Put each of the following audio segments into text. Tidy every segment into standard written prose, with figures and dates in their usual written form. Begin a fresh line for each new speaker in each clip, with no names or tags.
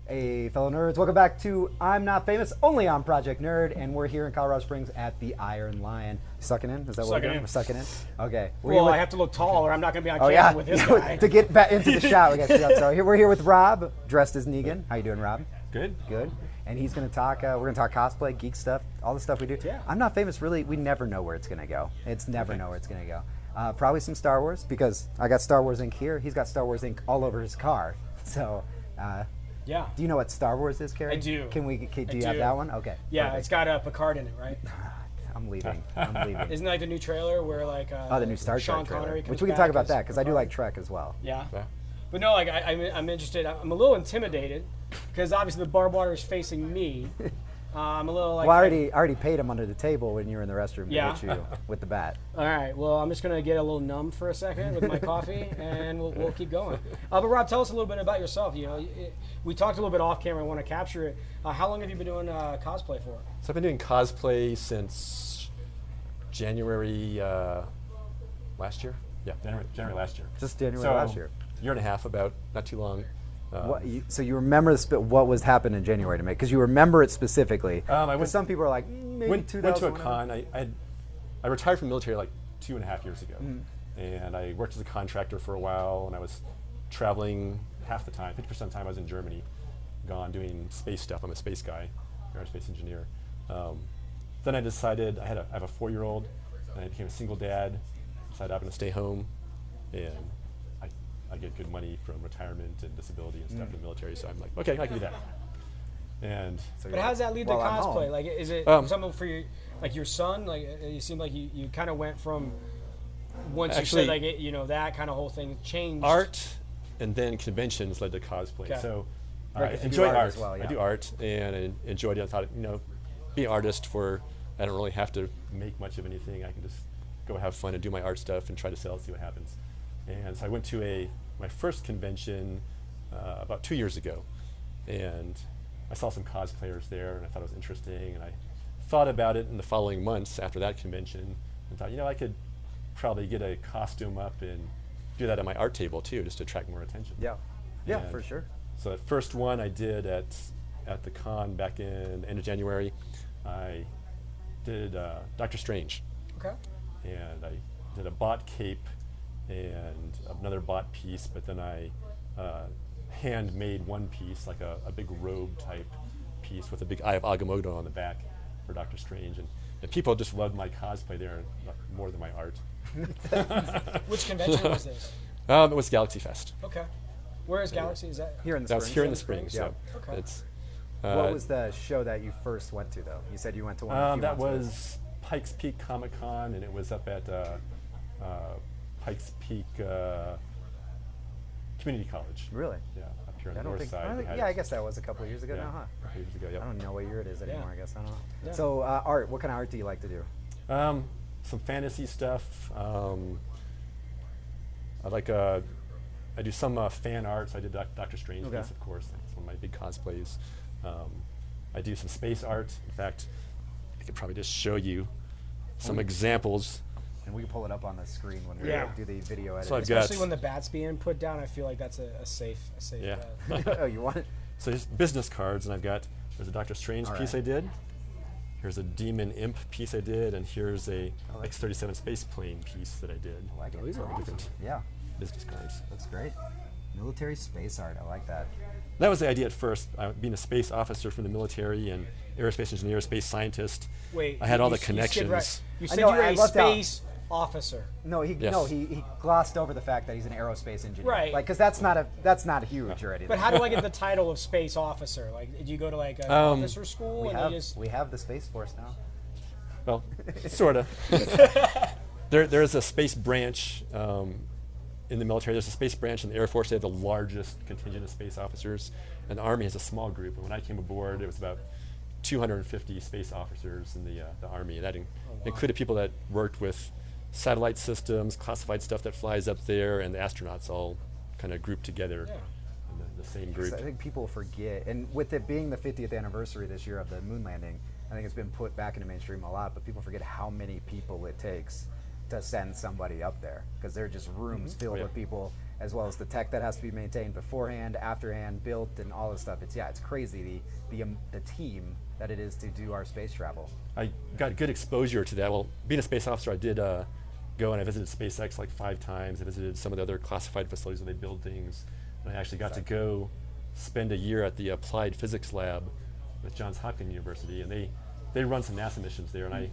Hey, fellow nerds, welcome back to I'm Not Famous, only on Project Nerd, and we're here in Colorado Springs at the Iron Lion. Sucking in? Is that what we're doing? We're sucking in? Okay.
Well, I have to look tall or I'm not going to be on camera with this guy.
To get back into the shot, we got to see that. So we're here with Rob, dressed as Negan. How you doing, Rob?
Good.
Good. And he's going to talk, we're going to talk cosplay, geek stuff, all the stuff we do.
Yeah.
I'm Not Famous, really, we never know where it's going to go. It's never know where it's going to go. Probably some Star Wars, because I got Star Wars ink here. He's got Star Wars ink all over his car. So,
yeah.
do you know what Star Wars is, Kerry?
I do.
Do you have that one? Okay.
Yeah,
perfect.
It's got Picard in it, right?
I'm leaving.
Isn't that like the new trailer where like
the new Star Trek
Sean
trailer,
Connery comes
which we can
back
talk about
as
that because I do
Picard?
like Trek as well.
Yeah.
Yeah.
But no, like I'm interested. I'm a little intimidated because obviously the barbed wire is facing me. I'm a little like.
Well, I already paid him under the table when you were in the restroom to
Yeah.
hit you with the bat.
All right. Well, I'm just gonna get a little numb for a second with my coffee, and we'll keep going. But Rob, tell us a little bit about yourself. You know, we talked a little bit off camera. I want to capture it. How long have you been doing cosplay for?
So I've been doing cosplay since January last year. Yeah, January last year.
Just January
So,
last year.
Year and a half, about, not too long.
So you remember what was happening in January to make? Because you remember it specifically.
I went,
some people are like, maybe
went
2000.
to a con. I retired from the military like 2.5 years ago, and I worked as a contractor for a while, and I was traveling half the time, 50% of the time I was in Germany, gone doing space stuff. I'm a space guy, aerospace engineer. Then I decided I have a 4-year-old, and I became a single dad. Decided I'm going to stay home, and I get good money from retirement and disability and stuff in the military. So I'm like, okay, I can do that. And
So
But how does that lead to
I'm
cosplay?
home.
Like, is it something for your son? Like, you seem like you kind of went from once
Actually,
you said like that kind of whole thing changed.
art and then conventions led to cosplay.
Okay.
So
Right,
I
'cause you
enjoy
do art
art.
as well, yeah.
I do art and I enjoyed it. I thought, be an artist I don't really have to make much of anything. I can just go have fun and do my art stuff and try to sell it, see what happens. And so I went to my first convention about 2 years ago, and I saw some cosplayers there, and I thought it was interesting, and I thought about it in the following months after that convention, and thought, I could probably get a costume up and do that at my art table too, just to attract more attention.
Yeah,
And
for sure.
So that first one I did at the con back in the end of January, I did Doctor Strange.
Okay.
And I did a bot cape and another bot piece, but then I hand-made one piece, like a big robe type piece with a big Eye of Agamotto on the back for Doctor Strange. And people just loved my cosplay there more than my art.
Which convention was this?
It was Galaxy Fest.
Okay. Where is Galaxy? Is that
Here in the
That was
Springs.
here in the spring, so
Okay.
it's...
What was the show that you first went to, though? You said you went to one a few
that
months ago.
was Pikes Peak Comic Con, and it was up at Pikes Peak Community College.
Really?
Yeah, up here on
I
the
don't
north
think.
side. They had
I
it.
guess that was a couple of years ago
Yeah,
now, huh?
a few years ago, yeah.
I don't know what year it is anymore.
Yeah.
I guess I don't know.
Yeah.
So art. What kind of art do you like to do?
Some fantasy stuff. I do some fan art. So I did Doctor Strange
Okay.
piece, of course. That's one of my big cosplays. I do some space art. In fact, I could probably just show you some examples.
And we can pull it up on the screen when we
Yeah.
do the video edit.
So I've got-
especially when the bat's being put down? I feel like that's a safe
Yeah.
bet.
Oh, you want it?
So there's business cards, and there's a Doctor Strange
All
piece
right.
I did. Here's a Demon Imp piece I did, and here's a
like
X-37 space plane piece that I did.
I like it.
these are
Different
Yeah,
business cards.
that's great. Military space art. I like that.
That was the idea at first. Being a space officer from the military and aerospace engineer, space scientist.
Wait,
I had all the
you skipped
connections.
right. You
I
said
know,
you were
I
a
left out-
space officer.
No, he
Yes.
he glossed over the fact that he's an aerospace engineer.
Right.
Like, because that's not huge or anything.
But how do I get the title of space officer? Like, did you go to like an officer school
we have the Space Force now.
Well, sort of. There's a space branch in the military. There's a space branch in the Air Force. They have the largest contingent of space officers, and the Army has a small group. And when I came aboard, it was about 250 space officers in the Army. And that included people that worked with satellite systems, classified stuff that flies up there, and the astronauts all kind of grouped together in the same group.
I think people forget, and with it being the 50th anniversary this year of the moon landing, I think it's been put back into mainstream a lot, but people forget how many people it takes to send somebody up there, because they're just rooms filled
Oh, yeah.
with people, as well as the tech that has to be maintained beforehand, afterhand, built, and all this stuff. It's crazy the team that it is to do our space travel.
I got good exposure to that. Well, being a space officer, I did go and I visited SpaceX like 5 times. I visited some of the other classified facilities where they build things. And I actually got to go spend a year at the Applied Physics Lab with Johns Hopkins University, and they run some NASA missions there. And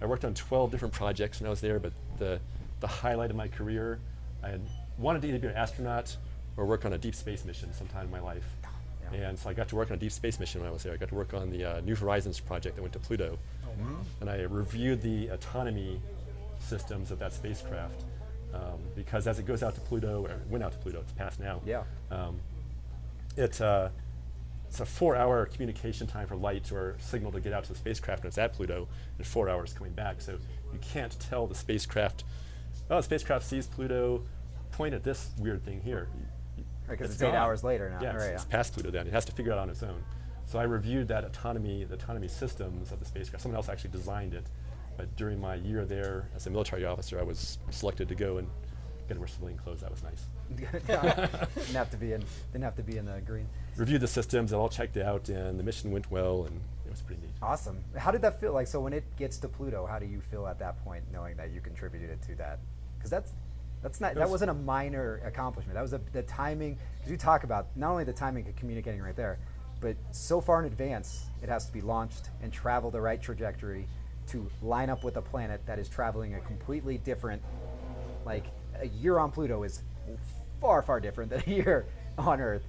I worked on 12 different projects when I was there, but the highlight of my career, I had wanted to either be an astronaut or work on a deep space mission sometime in my life. Yeah. And so I got to work on a deep space mission when I was there. I got to work on the New Horizons project that went to Pluto. And I reviewed the autonomy systems of that spacecraft because as it goes out to Pluto, or it went out to Pluto, it's past now.
Yeah.
It's a 4-hour communication time for light or signal to get out to the spacecraft when it's at Pluto, and 4 hours coming back. So you can't tell the spacecraft, oh, the spacecraft sees Pluto, point at this weird thing here.
Because it's 8 hours later now.
Yeah, it's past Pluto then. It has to figure it out on its own. So I reviewed that the autonomy systems of the spacecraft. Someone else actually designed it. But during my year there as a military officer, I was selected to go and get to wear civilian clothes. That was nice.
Didn't have to be in the green.
Reviewed the systems, it all checked out, and the mission went well, and it was pretty neat.
Awesome. How did that feel? Like, so when it gets to Pluto, how do you feel at that point, knowing that you contributed to that? Because that wasn't a minor accomplishment. That was the timing. Because you talk about not only the timing of communicating right there, but so far in advance, it has to be launched and travel the right trajectory to line up with a planet that is traveling a completely different, like a year on Pluto is far, far different than a year on Earth.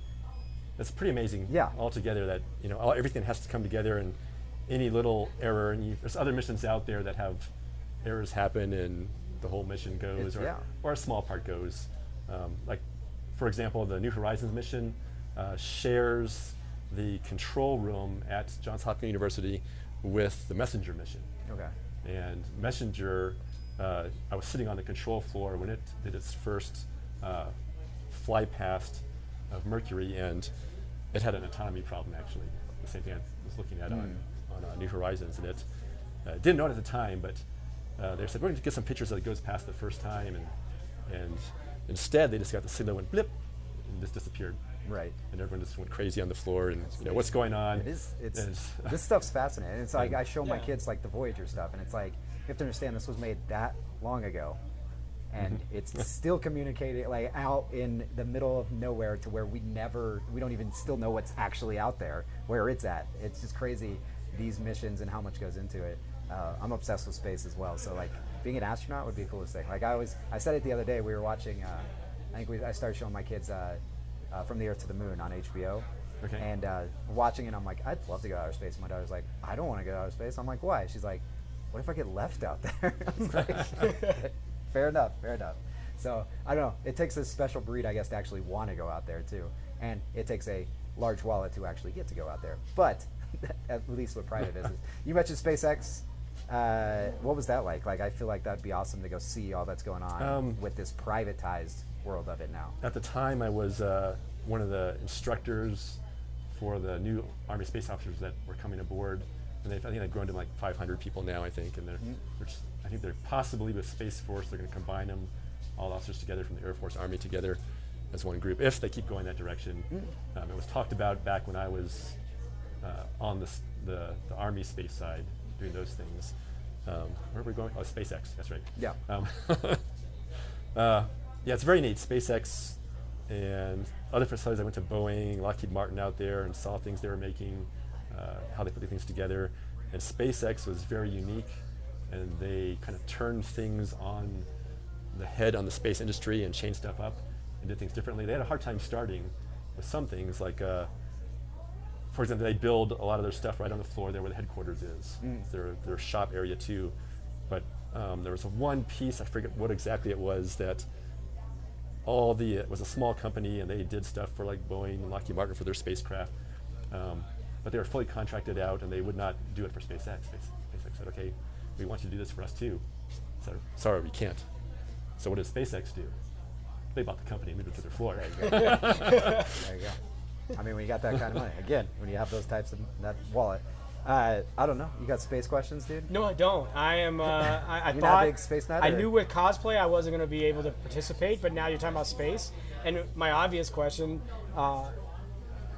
It's pretty amazing altogether that everything has to come together, and any little error, and there's other missions out there that have errors happen and the whole mission goes, or a small part goes. Like, for example, the New Horizons mission shares the control room at Johns Hopkins University with the Messenger mission.
Okay.
And Messenger, I was sitting on the control floor when it did its first fly past of Mercury, and it had an autonomy problem, actually. The same thing I was looking at on New Horizons, and it didn't know it at the time, but they said, we're going to get some pictures that it goes past the first time, and instead they just got the signal, went blip, and just disappeared.
Right.
And everyone just went crazy on the floor, and what's going on?
It's this stuff's fascinating. It's like I show my kids like the Voyager stuff, and it's like you have to understand this was made that long ago, and it's still communicating like out in the middle of nowhere to where we don't even still know what's actually out there, where it's at. It's just crazy, these missions and how much goes into it. I'm obsessed with space as well, so like being an astronaut would be the coolest thing. Like I said it the other day, we were watching, I started showing my kids From the Earth to the Moon on HBO.
Okay.
And watching it, I'm like, I'd love to go to outer space. My daughter's like, I don't want to go to outer space. I'm like, why? She's like, what if I get left out there? I was like, fair enough. So I don't know. It takes a special breed, I guess, to actually want to go out there too. And it takes a large wallet to actually get to go out there. But at least what private is. You mentioned SpaceX. What was that like? Like, I feel like that'd be awesome to go see all that's going on with this privatized world of it now.
At the time, I was one of the instructors for the new Army space officers that were coming aboard, and I think they've grown to like 500 people now, I think, and I think they're possibly with Space Force, they're going to combine them, all the officers together from the Air Force, Army together as one group, if they keep going that direction. It was talked about back when I was on the Army space side, doing those things. Where are we going? Oh, SpaceX, that's right.
Yeah.
Yeah, it's very neat. SpaceX and other facilities. I went to Boeing, Lockheed Martin out there and saw things they were making, how they put things together. And SpaceX was very unique, and they kind of turned things on the head on the space industry and changed stuff up and did things differently. They had a hard time starting with some things, like, for example, they build a lot of their stuff right on the floor there where the headquarters is. It's their shop area too. But there was one piece, I forget what exactly it was, that it was a small company, and they did stuff for like Boeing and Lockheed Martin for their spacecraft, but they were fully contracted out, and they would not do it for SpaceX. SpaceX said, okay, we want you to do this for us too. So, sorry, we can't. So what did SpaceX do? They bought the company and moved it to their floor.
There you go. There you go. I mean, when you got that kind of money, again, when you have those types of, that wallet, I don't know. You got space questions, dude?
No, I don't. I am. I
You're
thought
not a big space nut,
I
or?
knew with cosplay I wasn't going to be able to participate, but now you're talking about space. And my obvious question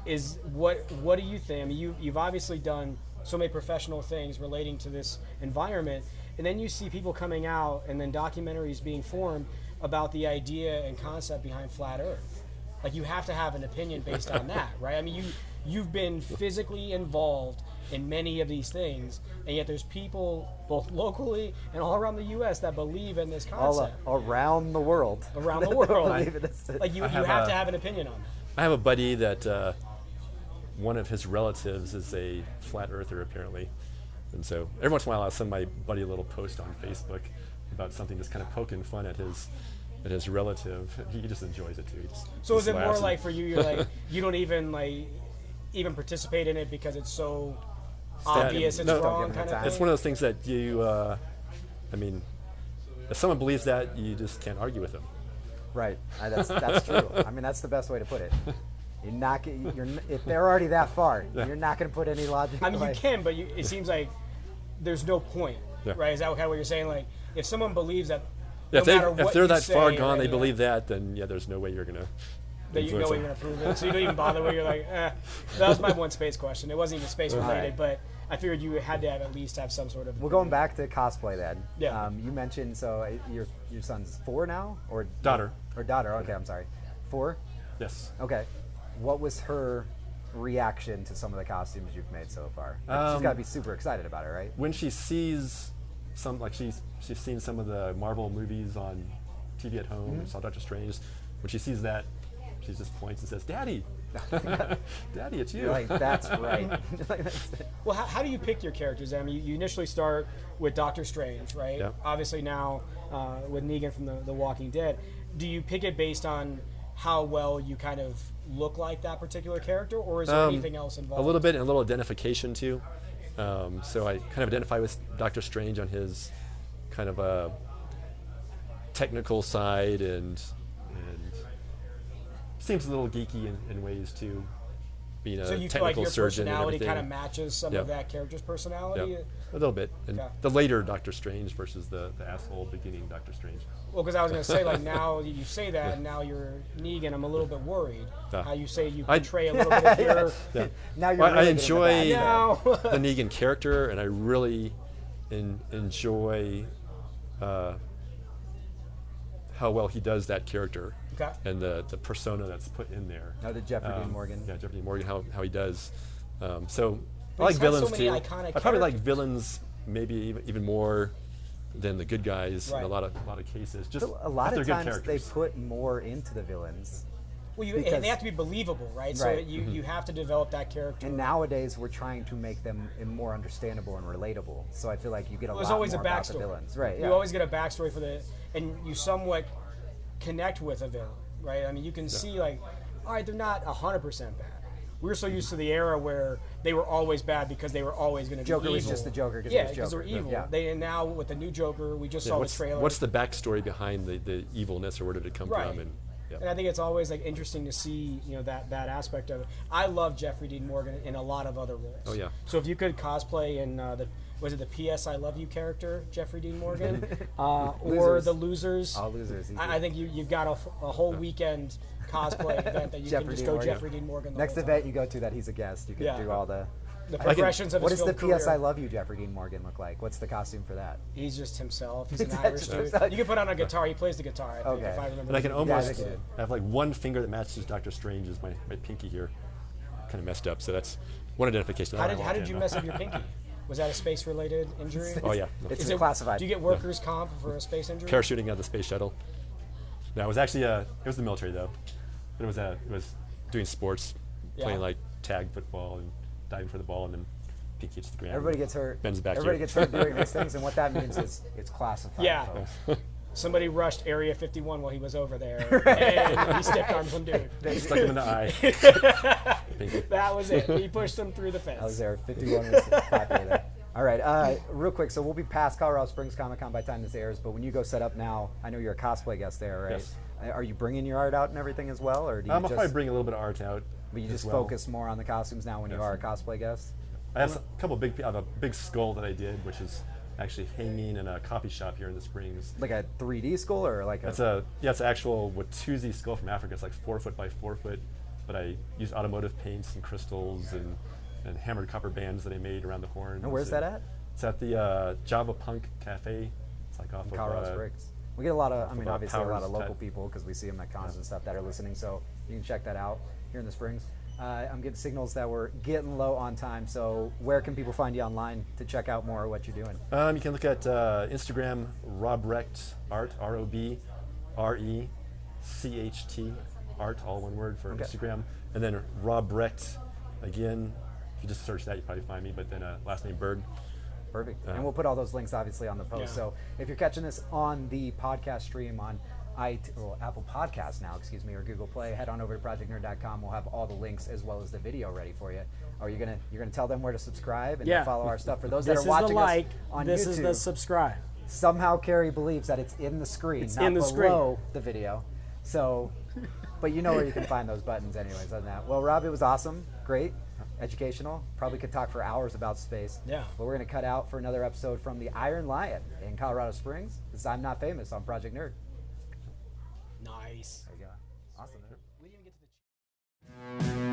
is, what do you think? I mean, you've obviously done so many professional things relating to this environment, and then you see people coming out and then documentaries being formed about the idea and concept behind flat Earth. Like, you have to have an opinion based on that, right? I mean, you've been physically involved in many of these things, and yet there's people both locally and all around the U.S. that believe in this concept.
All around the world.
Around the world. Like, you
have
have to have an opinion on that.
I have a buddy that one of his relatives is a flat earther, apparently. And so every once in a while I'll send my buddy a little post on Facebook about something, just kind of poking fun at his relative. He just enjoys it too.
So is it more like for you, you're like, you don't even participate in it because it's so obvious it's wrong kind of thing?
It's one of those things that you, I mean, if someone believes that, you just can't argue with them.
Right, that's true. I mean, that's the best way to put it. If they're already that far, you're not going to put any logic.
I mean, you can, but it seems like there's no point, right? Is that kind of what you're saying? Like, if someone believes that,
if they're that far gone, they believe that, then there's no way you're going to.
That you know you're going to prove it, so you don't even bother where you're like, That was my one space question. It wasn't even space related, but I figured you had to at least have some sort of.
Well, going back to cosplay then.
Yeah.
You mentioned, so your son's 4 now, or
daughter.
Or daughter. Okay, I'm sorry. 4.
Yes.
Okay. What was her reaction to some of the costumes you've made so far? She's got to be super excited about it, right?
When she sees some, like she's seen some of the Marvel movies on TV at home, saw Doctor Strange. When she sees that, she just points and says, "Daddy, Daddy, it's you."
You're like, that's right.
Well, how do you pick your characters? I mean, you initially start with Doctor Strange, right?
Yep.
Obviously now with Negan from the Walking Dead. Do you pick it based on how well you kind of look like that particular character, or is there anything else involved?
A little bit, and a little identification too. So I kind of identify with Doctor Strange on his kind of a technical side, and seems a little geeky in ways too, being a
so you
technical
feel like your
surgeon and
personality
everything.
kind of matches some of that character's personality?
Yep. A little bit. And
Okay.
the later Doctor Strange versus the asshole beginning Doctor Strange.
Well, because I was going to say, like, now you say that, and now you're Negan. I'm a little bit worried. How you say you portray a little bit of your.
Yeah.
Now you're.
Well,
really
I enjoy
the
the Negan character, and I really enjoy how well he does that character.
Okay.
And the persona that's put in there.
Oh, the Jeffrey Dean Morgan.
Yeah, Jeffrey Dean Morgan, how he does. So
But
I like
he's had so
villains
many
too.
iconic
I probably like
characters.
villains maybe even more than the good guys in
Right.
a lot of cases. Just
A lot
if
of
they're good
times they
characters.
put more into the villains.
Well,
Because-
they have to be believable, right? So
Right.
you have to develop that character.
And nowadays we're trying to make them more understandable and relatable. So I feel like you get
There's
lot
always
more
a
about the
backstory.
villains. Right.
You always get a backstory and you somewhat connect with a villain, right? I mean, you can see like, all right, they're not 100% bad. We're so used to the era where they were always bad because they were always going to be
Joker
evil.
was just the Joker because
Yeah,
he was
because
Joker.
they're evil.
Yeah.
And now with the new Joker, we just saw the trailer.
What's the backstory behind the evilness, or where did it come
Right.
from?
And I think it's always like interesting to see, that aspect of it. I love Jeffrey Dean Morgan in a lot of other roles.
Oh, yeah.
So if you could cosplay in the P.S. I Love You character, Jeffrey Dean Morgan, or
Losers.
the Losers.
All losers. Easy.
I think you've got a whole weekend cosplay event that you
Jeffrey
can just
Dean
go
Morgan.
Jeffrey Dean Morgan. The
Next
whole
event you go to that he's a guest, you can
Yeah.
do all the.
the progressions of
What
his
does the
film
P.S. I
career.
Love You Jeffrey Dean Morgan look like? What's the costume for that?
He's just himself. He's an
That's
Irish
just
dude.
himself.
You can put on a guitar. He plays the guitar, I think,
Okay.
if I remember.
But I can
the-
almost
I think so.
I have like one finger that matches Doctor Strange is my pinky here, kind of messed up. So that's one identification.
How did you mess up your pinky? Was that a space-related injury?
Oh yeah,
It's
Is
classified.
Do you get workers' comp for a space injury?
parachuting out of the space shuttle. No, it was actually it was the military though. But it was doing sports, playing like tag football and diving for the ball, and then pinky hits the ground.
Everybody gets hurt.
Bends back
Everybody
here.
gets hurt doing these things, and what that means is it's classified.
Yeah.
Folks.
Somebody rushed Area 51 while he was over there, and he stiff armed some dude.
Stuck him in the eye. Pinky.
That was it. He pushed him through the fence.
I was there. 51 was popular there. All right, real quick. So we'll be past Colorado Springs Comic Con by the time this airs. But when you go set up now, I know you're a cosplay guest there, right?
Yes.
Are you bringing your art out and everything as well, or do you
I'll
just?
probably bring a little bit of art out.
But you
as
just
well.
focus more on the costumes now when you
Yes.
are a cosplay guest.
I have a couple I have a big skull that I did, which is actually hanging in a coffee shop here in the Springs.
Like a 3D skull or like
It's an actual Watusi skull from Africa. It's like 4 foot by 4 foot, but I used automotive paints and crystals and hammered copper bands that I made around the horns.
And where's that at?
It's at the Java Punk Cafe. It's like off of
Colorado Springs. We get a lot of, I mean, obviously a lot of
Powers
local people because we see them at cons and stuff that are listening, so you can check that out here in the Springs. I'm getting signals that we're getting low on time, so where can people find you online to check out more of what you're doing?
You can look at Instagram, Robrecht Art, ROBRECHT Art, all one word for Instagram, and then Robrecht, again, if you just search that, you probably find me, but then last name Berg.
Perfect. And we'll put all those links obviously on the post.
Yeah.
So if you're catching this on the podcast stream on Apple Podcasts now, or Google Play, head on over to projectnerd.com. We'll have all the links as well as the video ready for you. Are you you're gonna tell them where to subscribe and to follow our stuff? For those that are watching us on
this
YouTube,
is the subscribe.
somehow Kerry believes that it's in the screen, not below the video. So, but you know where you can find those buttons anyways on that. Well, Rob, it was awesome. Great. Educational. Probably could talk for hours about space.
Yeah.
But we're going to cut out for another episode from the Iron Lion in Colorado Springs. This is I'm Not Famous on Project Nerd.
Nice.
There you go. Awesome.
We didn't even get to the